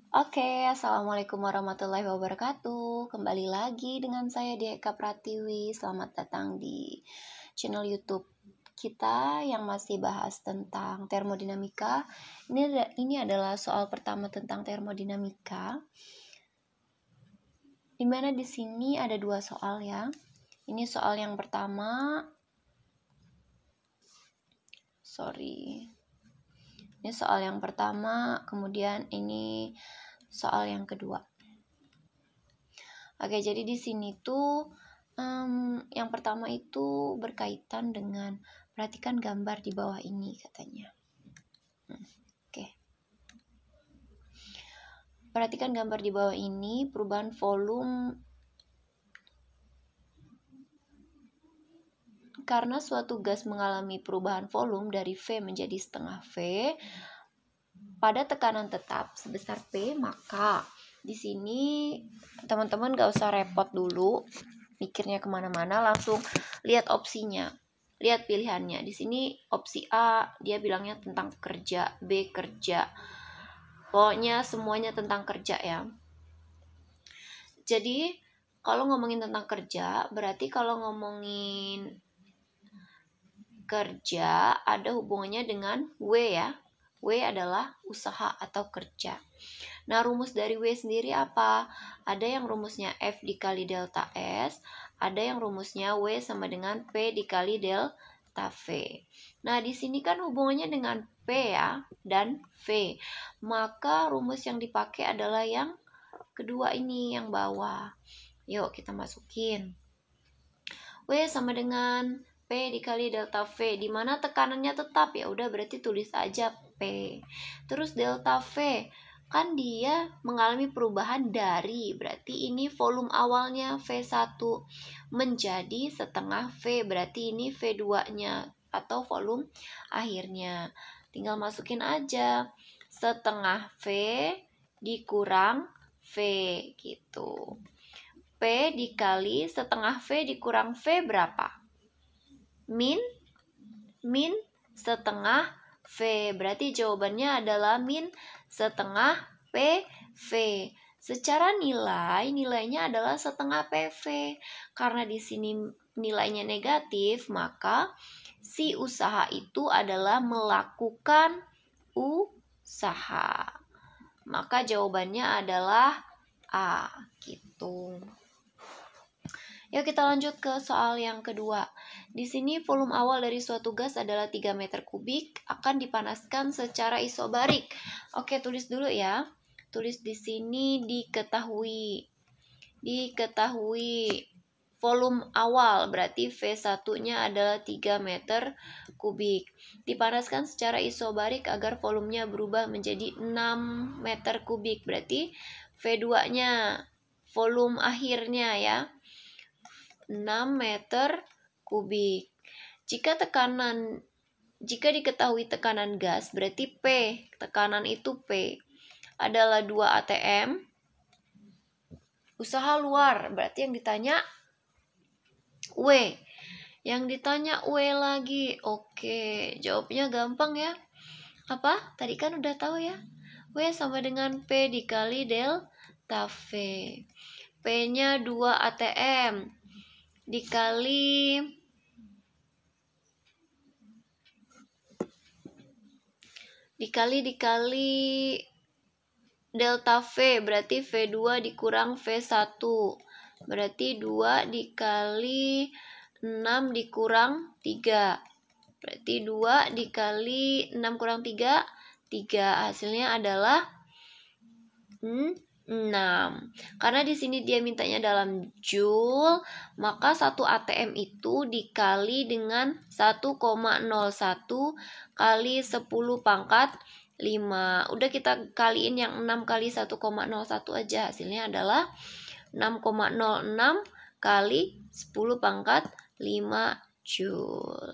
Assalamualaikum warahmatullahi wabarakatuh. Kembali lagi dengan saya Eka Pratiwi. Selamat datang di channel YouTube kita yang masih bahas tentang termodinamika. Ini adalah soal pertama tentang termodinamika. Dimana di sini ada dua soal ya. Ini soal yang pertama. Ini soal yang pertama, kemudian ini soal yang kedua. Oke, jadi di sini tuh yang pertama itu berkaitan dengan perhatikan gambar di bawah ini katanya. Oke. Perhatikan gambar di bawah ini, perubahan volume karena suatu gas mengalami perubahan volume dari V menjadi setengah V pada tekanan tetap sebesar P, maka di sini teman-teman gak usah repot dulu mikirnya kemana-mana, langsung lihat opsinya, lihat pilihannya. Di sini opsi A dia bilangnya tentang kerja, B kerja, pokoknya semuanya tentang kerja ya. Jadi kalau ngomongin tentang kerja, berarti kalau ngomongin kerja ada hubungannya dengan W ya. W adalah usaha atau kerja. Nah, rumus dari W sendiri apa? Ada yang rumusnya F dikali delta S, ada yang rumusnya W sama dengan P dikali delta V. Nah, di sini kan hubungannya dengan P ya, dan V. Maka rumus yang dipakai adalah yang kedua ini, yang bawah. Yuk, kita masukin. W sama dengan P dikali delta V, di mana tekanannya tetap, ya udah berarti tulis aja P. Terus delta V kan dia mengalami perubahan dari, berarti ini volume awalnya V1 menjadi setengah V, berarti ini V2-nya atau volume akhirnya. Tinggal masukin aja setengah V dikurang V gitu. P dikali setengah V dikurang V berapa? Min setengah V. Berarti jawabannya adalah min setengah PV. Secara nilainya adalah setengah PV. Karena di sini nilainya negatif, maka si usaha itu adalah melakukan usaha. Maka jawabannya adalah A gitu. Yuk kita lanjut ke soal yang kedua. Di sini volume awal dari suatu gas adalah 3 meter kubik, akan dipanaskan secara isobarik. Oke, tulis dulu ya. Tulis di sini diketahui volume awal, berarti V1-nya adalah 3 meter kubik. Dipanaskan secara isobarik agar volumenya berubah menjadi 6 meter kubik. Berarti V2-nya, volume akhirnya ya, 6 meter kubik. Jika diketahui tekanan gas, berarti P, tekanan itu P, adalah 2 atm. Usaha luar, berarti yang ditanya W. Yang ditanya W lagi. Oke, jawabnya gampang ya. Apa? Tadi kan udah tahu ya. W sama dengan P dikali delta V. P-nya 2 atm. Dikali delta V, berarti V2 dikurang V1, berarti 2 dikali 6 dikurang 3, berarti 2 dikali 6 kurang 3, 3, hasilnya adalah 6. Karena di sini dia mintanya dalam joule, maka 1 atm itu dikali dengan 1,01 kali 10 pangkat 5. Udah kita kaliin yang 6 kali 1,01 aja, hasilnya adalah 6,06 kali 10 pangkat 5 joule.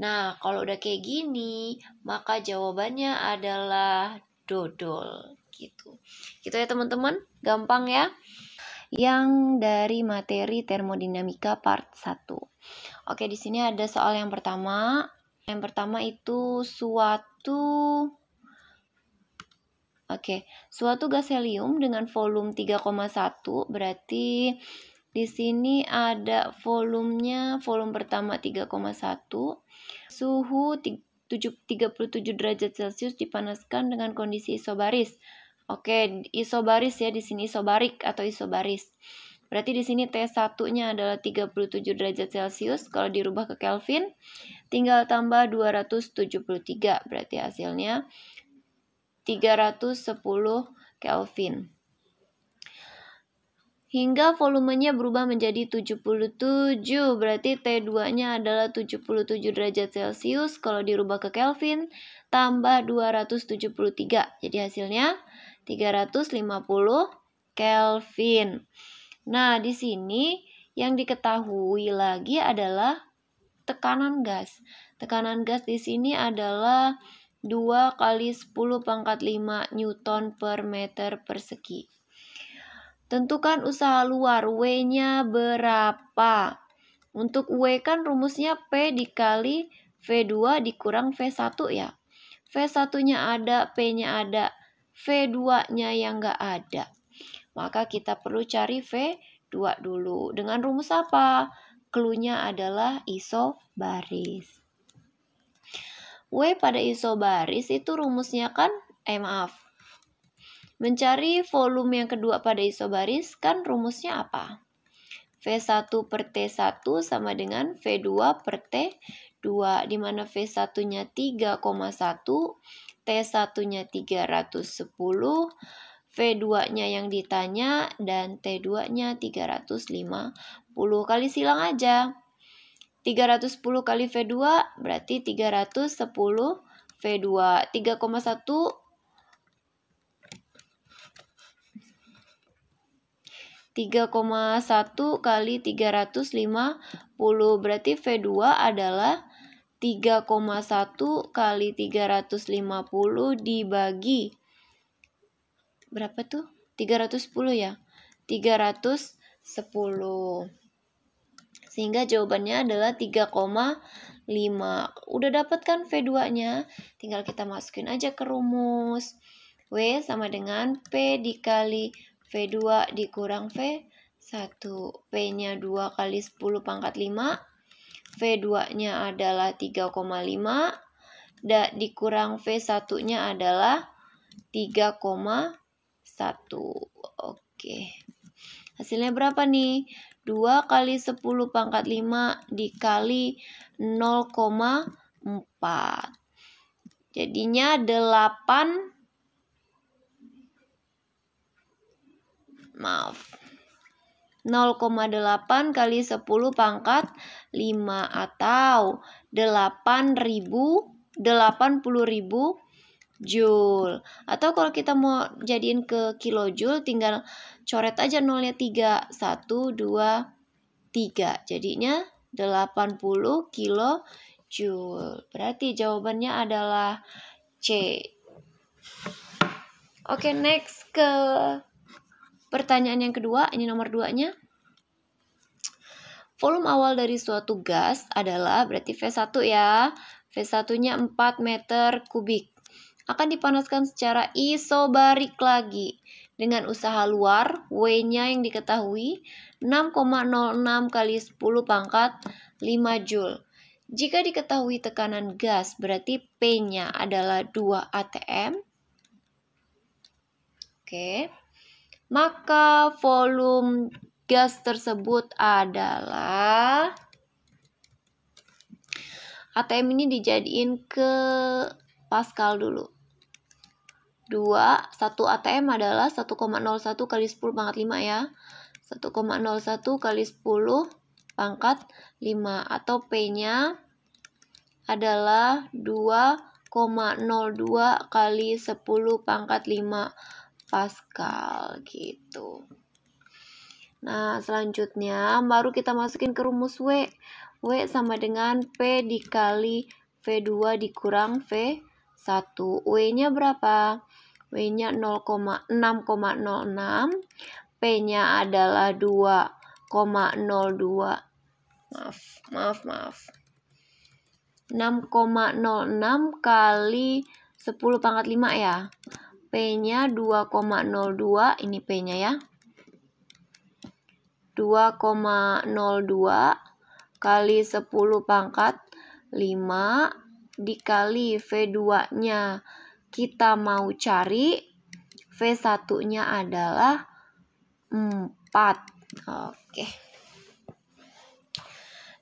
Nah, kalau udah kayak gini, maka jawabannya adalah dodol. Gitu ya teman-teman, gampang ya. Yang dari materi termodinamika part 1. Oke, di sini ada soal yang pertama. Yang pertama itu suatu Oke, suatu gas helium dengan volume 3,1 berarti di sini ada volume pertama 3,1, suhu 37 derajat Celcius dipanaskan dengan kondisi isobaris. Oke, isobaris ya, di sini isobarik atau isobaris. Berarti di sini T1-nya adalah 37 derajat Celcius. Kalau dirubah ke Kelvin, tinggal tambah 273. Berarti hasilnya 310 Kelvin. Hingga volumenya berubah menjadi 77. Berarti T2-nya adalah 77 derajat Celcius. Kalau dirubah ke Kelvin, tambah 273. Jadi hasilnya 350 Kelvin. Nah, di sini yang diketahui lagi adalah tekanan gas. Tekanan gas di sini adalah 2 kali 10 pangkat 5 Newton per meter persegi. Tentukan usaha luar, W-nya berapa? Untuk W kan rumusnya P dikali V2 dikurang V1 ya. V1-nya ada, P-nya ada, V2-nya yang nggak ada. Maka kita perlu cari V2 dulu. Dengan rumus apa? Clue-nya adalah isobaris. W pada isobaris itu rumusnya kan, mencari volume yang kedua pada isobaris kan rumusnya apa? V1 per T1 sama dengan V2 per T2, di mana V1-nya 3,1, T1-nya 310, V2-nya yang ditanya, dan T2-nya 350. Kali silang aja. 310 kali V2 berarti 310 V2. 3,1 kali 350 berarti V2 adalah 3,1 kali 350 dibagi berapa tuh? 310 ya? 310. Sehingga jawabannya adalah 3,5. Udah dapat kan V2-nya? Tinggal kita masukin aja ke rumus. W sama dengan P dikali V2 dikurang V1. P-nya 2 kali 10 pangkat 5. V2-nya adalah 3,5. Dikurang V1-nya adalah 3,1. Oke. Hasilnya berapa nih? 2 kali 10 pangkat 5 dikali 0,4. Jadinya 0,8 kali 10 pangkat 5 atau 80.000 Joule. Atau kalau kita mau jadiin ke kilojoule, tinggal coret aja nolnya 3. 1, 2, 3. Jadinya 80 kilojoule. Berarti jawabannya adalah C. Oke, next ke pertanyaan yang kedua. Ini nomor 2-nya. Volume awal dari suatu gas adalah berarti V1 ya. V1-nya 4 meter kubik. Akan dipanaskan secara isobarik lagi dengan usaha luar, W-nya yang diketahui 6,06 kali 10 pangkat 5 Joule. Jika diketahui tekanan gas, berarti P-nya adalah 2 atm. Oke. Maka volume gas tersebut adalah, atm ini dijadiin ke Pascal dulu. 1 atm adalah 1,01 kali 10 pangkat 5 ya. 1,01 kali 10 pangkat 5 atau P-nya adalah 2,02 kali 10 pangkat 5 Pascal gitu. Nah, selanjutnya baru kita masukin ke rumus W. W sama dengan P dikali V2 dikurang V1. W-nya berapa? W-nya 6,06. P-nya adalah 2,02. Maaf. 6,06 kali 10 pangkat 5 ya. P-nya 2,02, ini P-nya ya. 2,02 kali 10 pangkat 5 dikali V2-nya. Kita mau cari V1-nya adalah 4. Oke.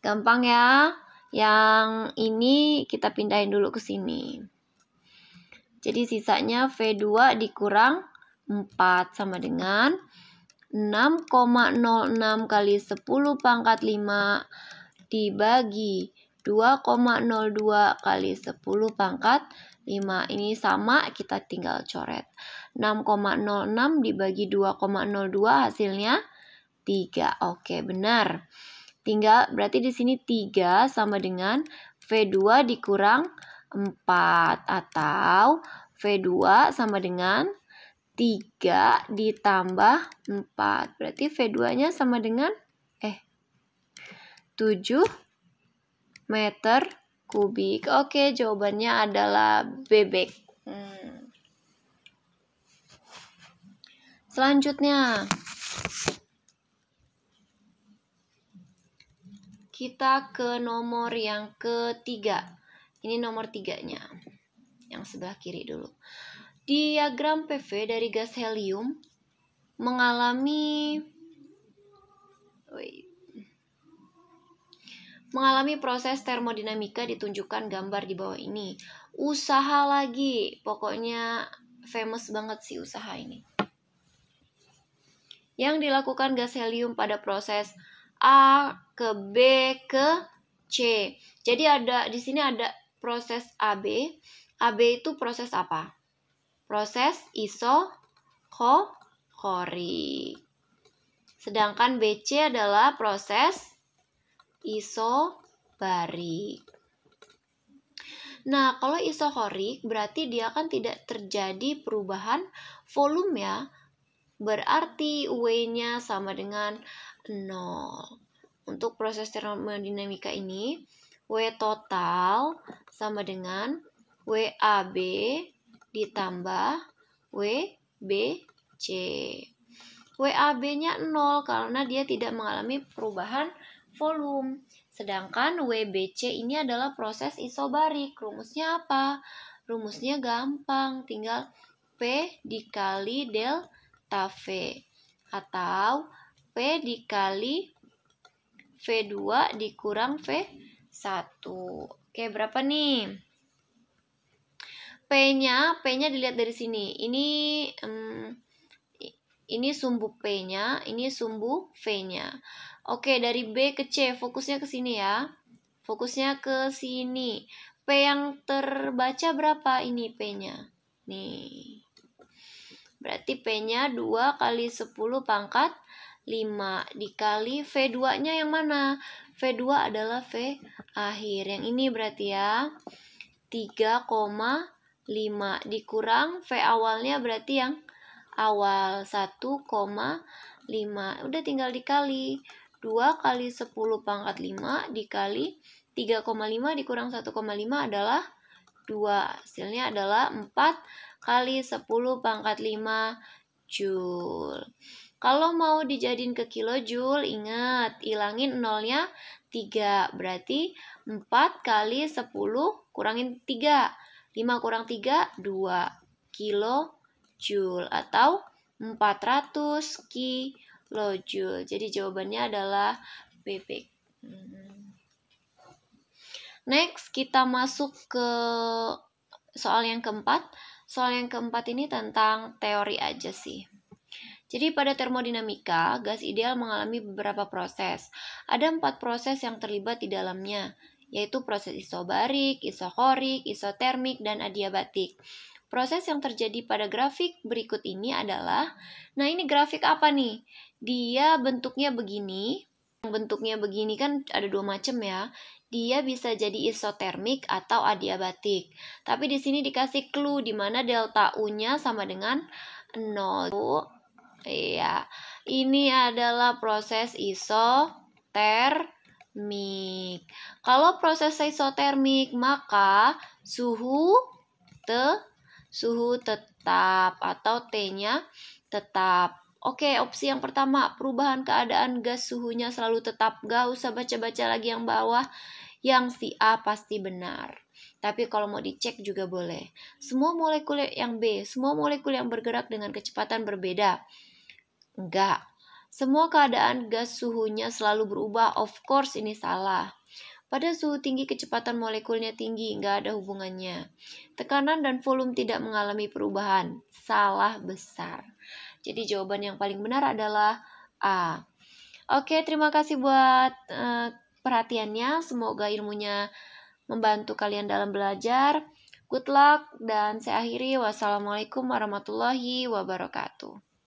Gampang ya. Yang ini kita pindahin dulu ke sini. Jadi sisanya V2 dikurang 4 sama dengan 6,06 kali 10 pangkat 5 dibagi 2,02 kali 10 pangkat 5. Ini sama, kita tinggal coret. 6,06 dibagi 2,02 hasilnya 3. Oke, benar. Tinggal berarti di sini 3 sama dengan V2 dikurang 4 atau V2 sama dengan 3 ditambah 4. Berarti V2-nya sama dengan 7 meter kubik. Oke, jawabannya adalah bebek. Selanjutnya, kita ke nomor yang ketiga. Ini nomor 3-nya. Yang sebelah kiri dulu. Diagram PV dari gas helium mengalami proses termodinamika, ditunjukkan gambar di bawah ini. Usaha lagi, pokoknya famous banget sih usaha ini. Yang dilakukan gas helium pada proses A ke B ke C. Jadi di sini ada proses AB. AB itu proses apa? Proses isokorik. Sedangkan BC adalah proses isobarik. Nah, kalau isokorik berarti dia kan tidak terjadi perubahan volume ya. Berarti W-nya sama dengan 0. Untuk proses termodinamika ini, W total sama dengan WAB ditambah WBC. WAB-nya 0 karena dia tidak mengalami perubahan volume. Sedangkan WBC ini adalah proses isobarik. Rumusnya apa? Rumusnya gampang, tinggal P dikali delta V atau P dikali V2 dikurang V1. Oke, berapa nih? P-nya dilihat dari sini. Ini sumbu P-nya, ini sumbu V-nya. Oke, dari B ke C, fokusnya ke sini ya. Fokusnya ke sini. P yang terbaca berapa ini P-nya? Nih. Berarti P-nya 2 kali 10 pangkat 5 dikali V2-nya yang mana? V2 adalah V akhir. Yang ini berarti ya. 3,5 dikurang V awalnya berarti yang awal 1,5. Udah tinggal dikali. 2 kali 10 pangkat 5 dikali 3,5 dikurang 1,5 adalah 2. Hasilnya adalah 4 kali 10 pangkat 5 Joule. Kalau mau dijadiin ke kilojoule, ingat, ilangin nolnya 3. Berarti 4 kali 10 kurangin 3. 5 kurang 3, 2 kilojoule atau 400 kilojoule. Jadi jawabannya adalah bebek. Next, kita masuk ke soal yang keempat. Soal yang keempat ini tentang teori aja sih. Jadi pada termodinamika, gas ideal mengalami beberapa proses. Ada 4 proses yang terlibat di dalamnya, yaitu proses isobarik, isokorik, isotermik, dan adiabatik. Proses yang terjadi pada grafik berikut ini adalah, nah ini grafik apa nih? Dia bentuknya begini. Bentuknya begini kan ada 2 macam ya. Dia bisa jadi isotermik atau adiabatik. Tapi di sini dikasih clue di mana delta U-nya sama dengan 0. Iya, ini adalah proses isotermik. Kalau proses isotermik, maka suhu tetap atau T-nya tetap. Oke, opsi yang pertama, perubahan keadaan gas suhunya selalu tetap. Gak usah baca-baca lagi yang bawah. Yang si A pasti benar. Tapi kalau mau dicek juga boleh. Semua molekul yang B, semua molekul yang bergerak dengan kecepatan berbeda. Enggak. Semua keadaan gas suhunya selalu berubah. Of course ini salah. Pada suhu tinggi kecepatan molekulnya tinggi, nggak ada hubungannya. Tekanan dan volume tidak mengalami perubahan. Salah besar. Jadi jawaban yang paling benar adalah A. Oke, terima kasih buat perhatiannya. Semoga ilmunya membantu kalian dalam belajar. Good luck dan saya akhiri. Wassalamualaikum warahmatullahi wabarakatuh.